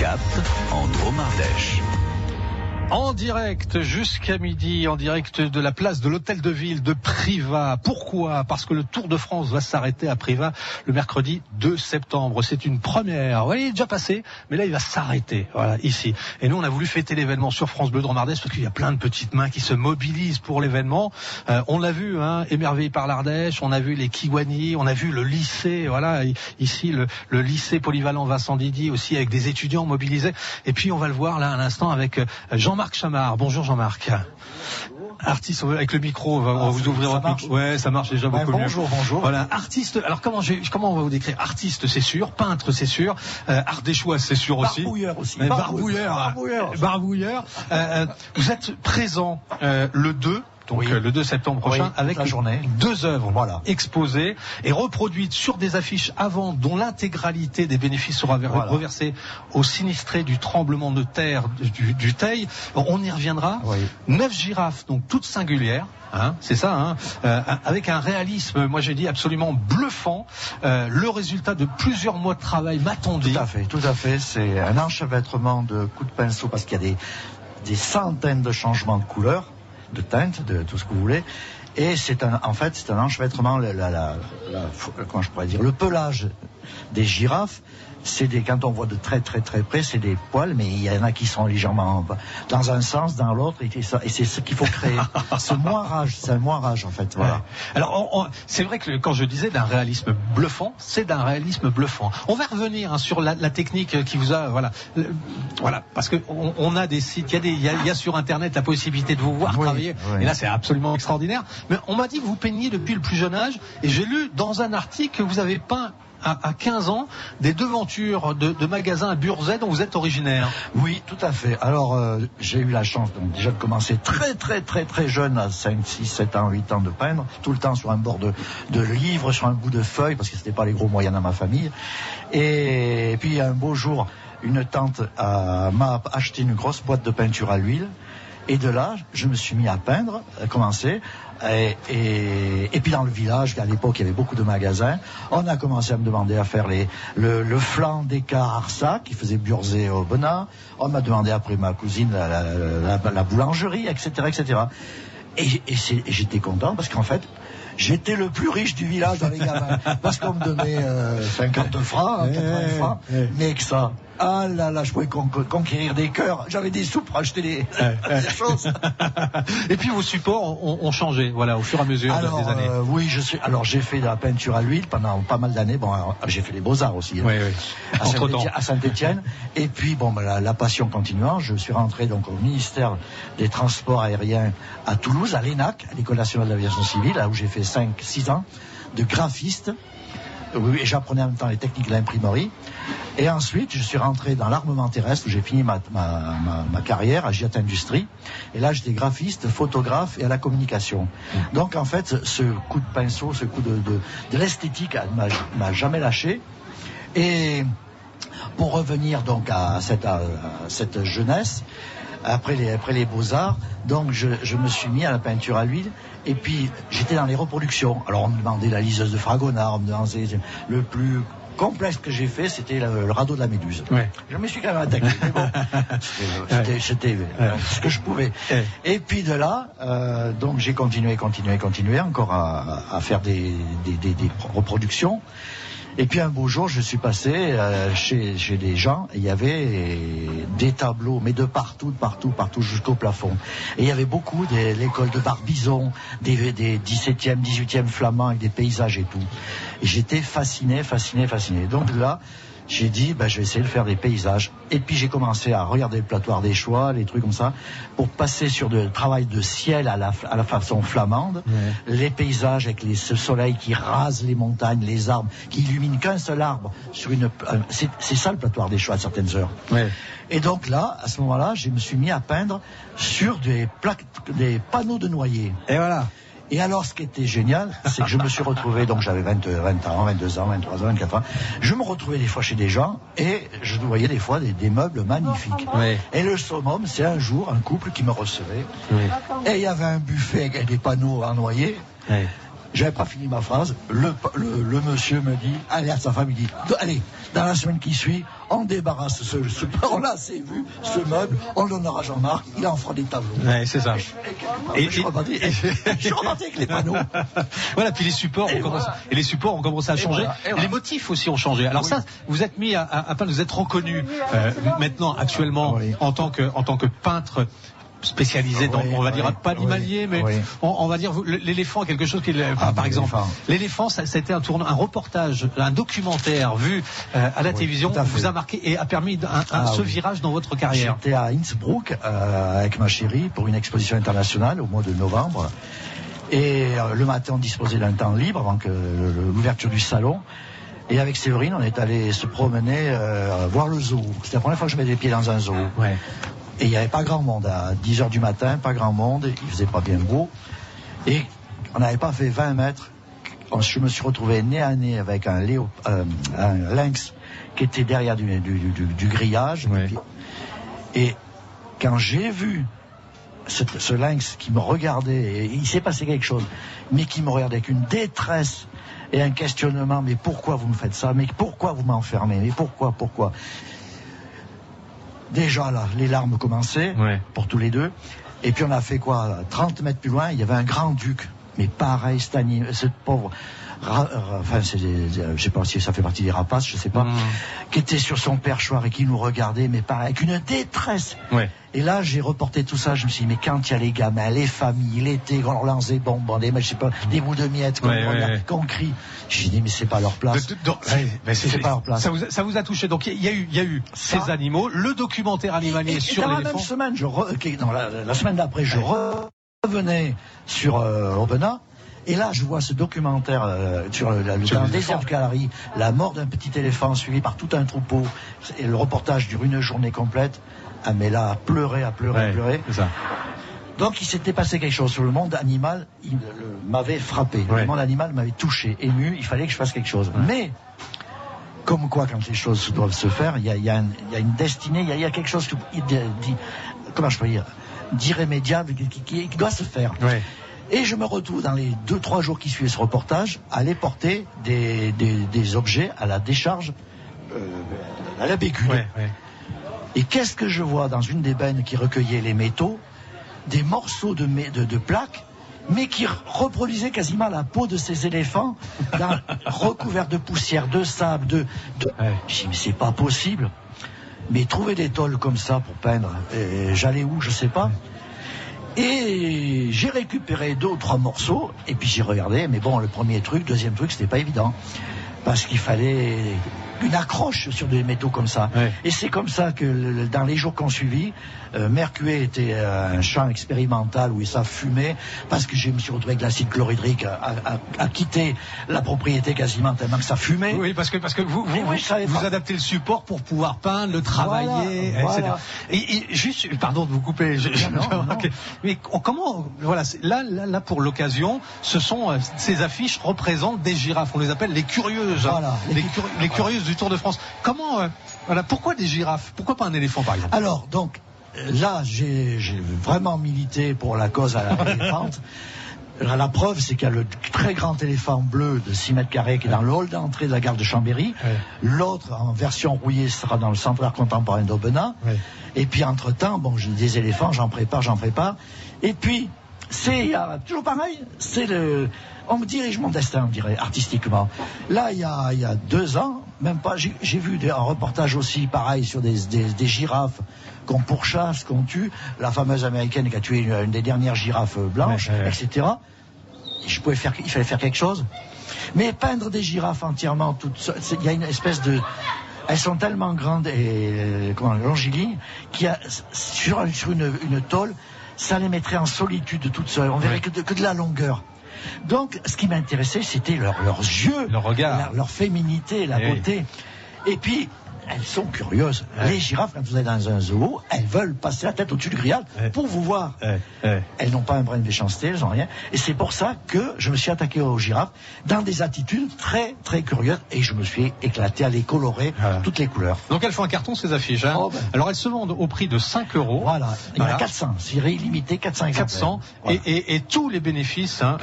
Cap en Drôme-Ardèche. En direct jusqu'à midi, en direct de la place de l'Hôtel de Ville de Privas. Pourquoi ? Parce que le Tour de France va s'arrêter à Privas le mercredi 2 septembre. C'est une première. Oui, il est déjà passé, mais là il va s'arrêter. Voilà, ici. Et nous, on a voulu fêter l'événement sur France Bleu Drôme-Ardèche parce qu'il y a plein de petites mains qui se mobilisent pour l'événement. On l'a vu, émerveillé par l'Ardèche. On a vu les Kiwani, on a vu le lycée. Voilà, ici le lycée polyvalent Vincent Didier aussi avec des étudiants mobilisés. Et puis on va le voir là à l'instant avec Jean-Marc Chamard. Bonjour Jean-Marc. Artiste avec le micro, on va vous ouvrir votre micro. Ouais, ça marche déjà beaucoup mieux. Bonjour. Voilà, artiste. Alors comment on va vous décrire ? Artiste, c'est sûr. Peintre, c'est sûr. Ardéchois, c'est sûr aussi. Barbouilleur aussi. Barbouilleur. Vous êtes présent le 2. Donc le 2 septembre prochain, avec la journée. 2 œuvres exposées et reproduites sur des affiches avant, dont l'intégralité des bénéfices sera reversée aux sinistrés du tremblement de terre du Teil. On y reviendra. Oui. 9 girafes, donc toutes singulières. C'est ça, avec un réalisme, moi j'ai dit absolument bluffant, le résultat de plusieurs mois de travail, m'a-t-on dit. Tout à fait, c'est un enchevêtrement de coups de pinceau parce qu'il y a des centaines de changements de couleurs, de teintes, de tout ce que vous voulez, et c'est un enchevêtrement, comment je pourrais dire, le pelage des girafes. Quand on voit de très très très près, c'est des poils, mais il y en a qui sont légèrement dans un sens, dans l'autre, et c'est ce qu'il faut créer. C'est un moirage en fait. Voilà. Ouais. Alors c'est vrai que quand je disais d'un réalisme bluffant, c'est d'un réalisme bluffant. On va revenir sur la technique qui vous a parce que on a des sites, il y a sur internet la possibilité de vous voir travailler, et là c'est absolument extraordinaire. Mais on m'a dit que vous peignez depuis le plus jeune âge, et j'ai lu dans un article que vous avez peint à 15 ans, des devantures de magasins à Burzet dont vous êtes originaire. Oui, tout à fait. Alors, j'ai eu la chance donc déjà de commencer très très très très jeune, à 5, 6, 7 ans, 8 ans, de peindre, tout le temps sur un bord de livre, sur un bout de feuille, parce que c'était pas les gros moyens dans ma famille. Et puis un beau jour, une tante m'a acheté une grosse boîte de peinture à l'huile. Et de là, je me suis mis à peindre, à commencer. Et puis dans le village, à l'époque, il y avait beaucoup de magasins. On a commencé à me demander à faire le flanc d'écart Arsac, qui faisait Burzet au Benin. On m'a demandé après ma cousine la boulangerie, etc., etc. Et j'étais content parce qu'en fait, j'étais le plus riche du village dans les gamins. Parce qu'on me donnait 50 francs, 80 francs, mais que ça. Ah là là, je pouvais conquérir des cœurs. J'avais des sous pour acheter des choses. Et puis vos supports ont changé, au fur et à mesure des années. Oui, j'ai fait de la peinture à l'huile pendant pas mal d'années. Bon, alors, j'ai fait les Beaux-Arts aussi. À Saint-Étienne. Et puis, la passion continuant, je suis rentré donc au ministère des Transports aériens à Toulouse, à l'ENAC, à l'École nationale d'aviation civile, là où j'ai fait 5-6 ans de graphiste. Oui, et j'apprenais en même temps les techniques de l'imprimerie. Et ensuite, je suis rentré dans l'armement terrestre où j'ai fini ma carrière à Giat Industrie. Et là, j'étais graphiste, photographe et à la communication. Donc, en fait, ce coup de pinceau, ce coup de l'esthétique m'a jamais lâché. Et pour revenir donc à cette jeunesse, après les Beaux-Arts, donc je me suis mis à la peinture à l'huile. Et puis, j'étais dans les reproductions. Alors, on me demandait la liseuse de Fragonard, on me demandait le plus complexe que j'ai fait, c'était le radeau de la Méduse. Ouais. Je me suis quand même attaqué, mais bon, c'était ce que je pouvais. Et puis de là, donc j'ai continué encore à faire des reproductions. Et puis un beau jour, je suis passé chez des gens, et il y avait des tableaux, mais de partout jusqu'au plafond. Et il y avait beaucoup de l'école de Barbizon, des 17e, 18e flamands avec des paysages et tout. Et j'étais fasciné. Donc là, j'ai dit, je vais essayer de faire des paysages. Et puis j'ai commencé à regarder le Platoir des Choix, les trucs comme ça, pour passer sur du travail de ciel à la façon flamande. Les paysages avec ce soleil qui rase les montagnes, les arbres, qui illumine qu'un seul arbre sur c'est ça le Platoir des Choix à certaines heures. Et donc là, à ce moment-là, je me suis mis à peindre sur des panneaux de noyer. Et voilà. Et alors, ce qui était génial, c'est que je me suis retrouvé, donc j'avais 20 ans, 22 ans, 23 ans, 24 ans. Je me retrouvais des fois chez des gens et je voyais des fois des meubles magnifiques. Et le summum, c'est un jour, un couple qui me recevait. Et il y avait un buffet avec des panneaux en noyer. J'avais pas fini ma phrase. Le monsieur me dit, allez, à sa femme, il dit, allez, dans la semaine qui suit, on débarrasse on l'a assez vu, ce meuble, on le donnera à Jean-Marc, il en fera des tableaux. Ouais, c'est ça. Je repartais avec les panneaux. Voilà, puis les supports ont commencé à changer. Et les motifs aussi ont changé. Alors ça, vous êtes mis à peindre, vous êtes reconnu maintenant, actuellement, en tant que peintre spécialisé dans, on va dire, pas l'animalier, mais on va dire l'éléphant, quelque chose qui, par exemple, l'éléphant, ça a été un reportage, un documentaire vu à la télévision, vous a marqué et a permis ce virage dans votre carrière. J'étais à Innsbruck avec ma chérie pour une exposition internationale au mois de novembre, et le matin on disposait d'un temps libre avant que l'ouverture du salon. Et avec Séverine, on est allé se promener, voir le zoo. C'était la première fois que je mettais les pieds dans un zoo. Ouais. Et il n'y avait pas grand monde, à 10h du matin, pas grand monde, il faisait pas bien beau. Et on n'avait pas fait 20 mètres. Je me suis retrouvé nez à nez avec un lynx qui était derrière du grillage. Ouais. Et quand j'ai vu ce lynx qui me regardait, et il s'est passé quelque chose, mais qui me regardait avec une détresse et un questionnement, mais pourquoi vous me faites ça? Mais pourquoi vous m'enfermez? Mais pourquoi? Déjà là, les larmes commençaient, pour tous les deux. Et puis on a fait quoi? 30 mètres plus loin, il y avait un grand-duc. Mais pareil, cette pauvre... Enfin, je sais pas si ça fait partie des rapaces, je sais pas, qui était sur son perchoir et qui nous regardait, mais pareil, avec une détresse. Ouais. Et là, j'ai reporté tout ça, je me suis dit, mais quand il y a les gamins, les familles, l'été, on leur lance des bonbons, je sais pas, des bouts de miettes, qu'on crie. J'ai dit, mais c'est pas leur place. C'est pas leur place. Ça vous a touché. Donc, il y a eu ces animaux, le documentaire animalier sur l'éléphant. La même semaine, la semaine d'après, je revenais sur Aubenas. Et là, je vois ce documentaire dans le désert du Kalahari, la mort d'un petit éléphant suivi par tout un troupeau. Et le reportage dure une journée complète. Ah, mais là, à pleurer. C'est ça. Donc, il s'était passé quelque chose sur le monde animal. Il m'avait frappé. Le monde animal m'avait touché, ému. Il fallait que je fasse quelque chose. Mais, comme quoi, quand les choses doivent se faire, il y a une destinée, il y a quelque chose comment je peux dire, d'irrémédiable qui doit se faire. Ouais. Et je me retrouve dans les 2-3 jours qui suivaient ce reportage à aller porter des objets à la décharge, à la Bécule. Ouais. Et qu'est-ce que je vois dans une des bennes qui recueillait les métaux? Des morceaux de plaques, mais qui reproduisaient quasiment la peau de ces éléphants, recouverts de poussière, de sable, Je dis, mais c'est pas possible. Mais trouver des tôles comme ça pour peindre, j'allais où, je sais pas. Et j'ai récupéré 2 ou 3 morceaux, et puis j'ai regardé, mais bon, le deuxième truc, c'était pas évident. Parce qu'il fallait une accroche sur des métaux comme ça. Ouais. Et c'est comme ça que dans les jours qu'on suivit, Mercué était un champ expérimental où ça fumait, parce que je me suis retrouvé avec l'acide chlorhydrique à quitter la propriété quasiment tellement que ça fumait. Oui, parce que vous adaptez le support pour pouvoir peindre, le travailler, etc. Et juste, pardon de vous couper, mais comment, là pour l'occasion, ces affiches représentent des girafes, on les appelle les curieuses, les curieuses du Tour de France. Pourquoi des girafes? Pourquoi pas un éléphant, par exemple? Alors, donc, là, j'ai vraiment milité pour la cause à l'éléphante. La preuve, c'est qu'il y a le très grand éléphant bleu de 6 mètres carrés qui est dans le hall d'entrée de la gare de Chambéry. Ouais. L'autre, en version rouillée, sera dans le centre d'art contemporain d'Aubenas. Ouais. Et puis, entre-temps, j'ai des éléphants, j'en prépare. Et puis, c'est toujours pareil, on me dirige mon destin, on dirait, artistiquement. Là, il y a 2 ans, même pas, j'ai vu un reportage aussi pareil sur des girafes qu'on pourchasse, qu'on tue, la fameuse américaine qui a tué une des dernières girafes blanches, etc. Il fallait faire quelque chose. Mais peindre des girafes entièrement toutes seules, il y a une espèce de... Elles sont tellement grandes et longilignes qu'il y a sur une tôle, ça les mettrait en solitude toutes seules. On verrait que de la longueur. Donc, ce qui m'intéressait, c'était leurs yeux, leur regard, leur féminité, la beauté. Et puis, elles sont curieuses. Les girafes, quand vous êtes dans un zoo, elles veulent passer la tête au-dessus du grillage pour vous voir. Elles n'ont pas un brin de méchanceté, elles n'ont rien. Et c'est pour ça que je me suis attaqué aux girafes dans des attitudes très, très curieuses. Et je me suis éclaté à les colorer toutes les couleurs. Donc elles font un carton, ces affiches. Hein. Alors elles se vendent au prix de 5 €. Voilà. Il y en a 400. C'est illimité, 400 exemplaires. 400. Voilà. Et tous les bénéfices. Hein,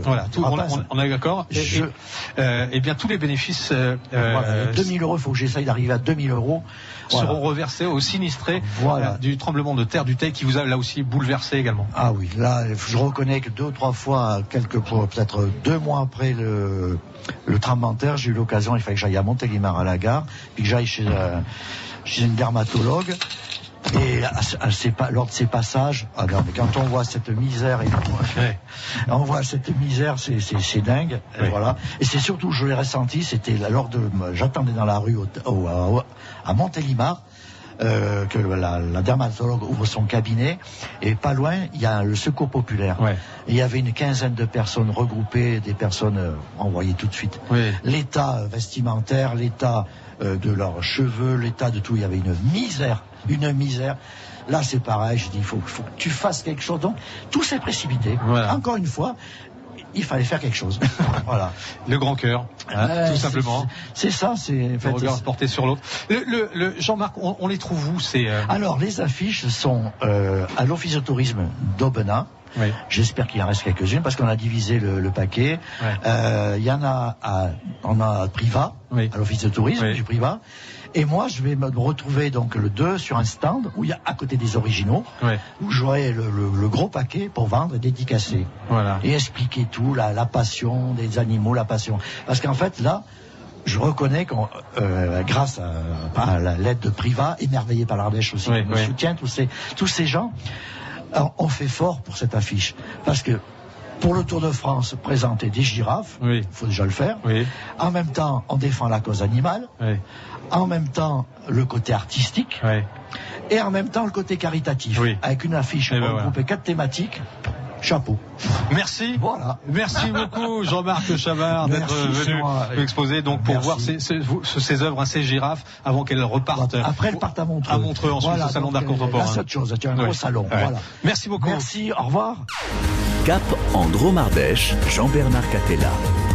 voilà. On est d'accord. Et bien tous les bénéfices. 2000 €. Il faut que j'essaye d'arriver à 2000 €. Seront reversés aux sinistrés du tremblement de terre du Teil qui vous a là aussi bouleversé également. Ah oui, là je reconnais que 2 ou 3 fois, peut-être 2 mois après le tremblement de terre, j'ai eu l'occasion, il fallait que j'aille à Montélimar à la gare, puis que j'aille chez une dermatologue. Et lors de ces passages, mais quand on voit cette misère, on voit cette misère, c'est dingue. Et voilà. Et c'est surtout, je l'ai ressenti, c'était j'attendais dans la rue à Montélimar, que la dermatologue ouvre son cabinet, et pas loin, il y a le secours populaire. Et il y avait une quinzaine de personnes regroupées, des personnes envoyées tout de suite. L'état vestimentaire, l'état de leurs cheveux, l'état de tout, il y avait une misère. Là, c'est pareil, je dis, il faut que tu fasses quelque chose. Donc, tout s'est précipité. Encore une fois, il fallait faire quelque chose. Voilà. Le grand cœur, tout simplement. C'est ça, c'est... Le regard porté sur l'autre. Jean-Marc, on les trouve où Alors, les affiches sont à l'Office de tourisme d'Aubenas. J'espère qu'il en reste quelques-unes parce qu'on a divisé le paquet. Il y en a on a Privat, à l'Office de tourisme du Privat. Et moi, je vais me retrouver donc le 2 sur un stand où il y a à côté des originaux, où j'aurai le gros paquet pour vendre et dédicacer. Et expliquer tout, la passion des animaux, la passion. Parce qu'en fait, là, je reconnais qu'on, grâce à l'aide de Privat, émerveillé par l'Ardèche aussi, qui me soutient, tous ces gens, on fait fort pour cette affiche. Parce que pour le Tour de France, présenter des girafes, il faut déjà le faire. En même temps, on défend la cause animale. En même temps, le côté artistique. Et en même temps, le côté caritatif. Avec une affiche regroupée 4 thématiques. Chapeau. Merci. Voilà. Merci beaucoup, Jean-Marc Chabard, d'être venu exposer donc pour voir ces œuvres, ces girafes, avant qu'elles repartent. Après, elles partent à Montreux. À Montreux, ensuite, au Salon d'Art Contemporain. Là, c'est autre chose. Tu as un gros salon. Voilà. Merci beaucoup. Merci. Au revoir. Cap en Drôme-Ardèche, Jean-Bernard Catella.